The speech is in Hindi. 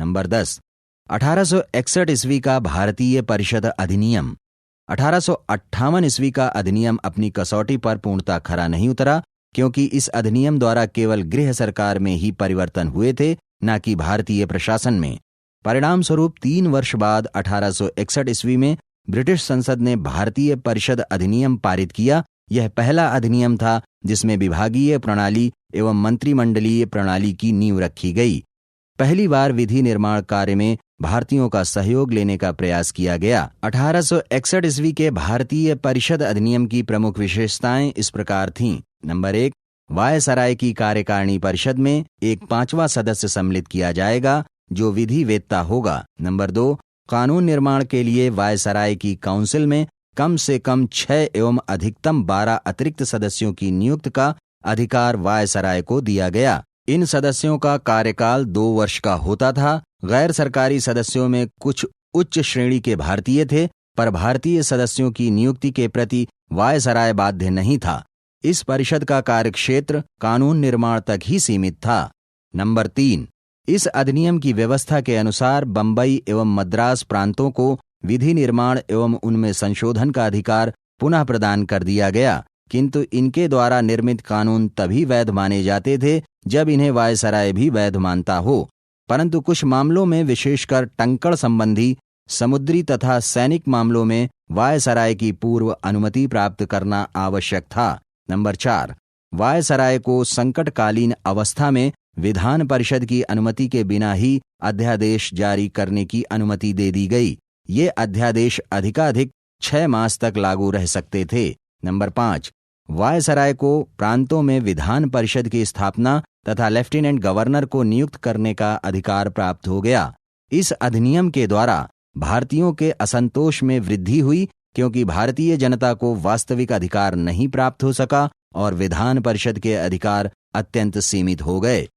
नंबर 10, 1861 ईस्वी का भारतीय परिषद अधिनियम। 1858 ईस्वी का अधिनियम अपनी कसौटी पर पूर्णतः खरा नहीं उतरा, क्योंकि इस अधिनियम द्वारा केवल गृह सरकार में ही परिवर्तन हुए थे, न कि भारतीय प्रशासन में। परिणाम स्वरूप 3 वर्ष बाद 1861 ईस्वी में ब्रिटिश संसद ने भारतीय परिषद अधिनियम पारित किया। यह पहला अधिनियम था जिसमें विभागीय प्रणाली एवं मंत्रिमंडलीय प्रणाली की नींव रखी गई। पहली बार विधि निर्माण कार्य में भारतीयों का सहयोग लेने का प्रयास किया गया। 1861 ईस्वी के भारतीय परिषद अधिनियम की प्रमुख विशेषताएं इस प्रकार थीं। नंबर 1, वायसराय की कार्यकारिणी परिषद में एक 5वां सदस्य सम्मिलित किया जाएगा जो विधि वेत्ता होगा। नंबर 2, कानून निर्माण के लिए वायसराय की काउंसिल में कम से कम 6 एवं अधिकतम 12 अतिरिक्त सदस्यों की नियुक्ति का अधिकार वायसराय को दिया गया। इन सदस्यों का कार्यकाल 2 वर्ष का होता था। गैर सरकारी सदस्यों में कुछ उच्च श्रेणी के भारतीय थे, पर भारतीय सदस्यों की नियुक्ति के प्रति वायसराय बाध्य नहीं था। इस परिषद का कार्यक्षेत्र कानून निर्माण तक ही सीमित था। नंबर 3, इस अधिनियम की व्यवस्था के अनुसार बंबई एवं मद्रास प्रांतों को विधि निर्माण एवं उनमें संशोधन का अधिकार पुनः प्रदान कर दिया गया, किंतु इनके द्वारा निर्मित कानून तभी वैध माने जाते थे जब इन्हें वायसराय भी वैध मानता हो। परंतु कुछ मामलों में, विशेषकर टंकण संबंधी, समुद्री तथा सैनिक मामलों में वायसराय की पूर्व अनुमति प्राप्त करना आवश्यक था। नंबर 4, वायसराय को संकटकालीन अवस्था में विधान परिषद की अनुमति के बिना ही अध्यादेश जारी करने की अनुमति दे दी गई। ये अध्यादेश अधिकाधिक 6 मास तक लागू रह सकते थे। नंबर 5, वायसराय को प्रांतों में विधान परिषद की स्थापना तथा लेफ्टिनेंट गवर्नर को नियुक्त करने का अधिकार प्राप्त हो गया। इस अधिनियम के द्वारा भारतीयों के असंतोष में वृद्धि हुई, क्योंकि भारतीय जनता को वास्तविक अधिकार नहीं प्राप्त हो सका और विधान परिषद के अधिकार अत्यंत सीमित हो गए।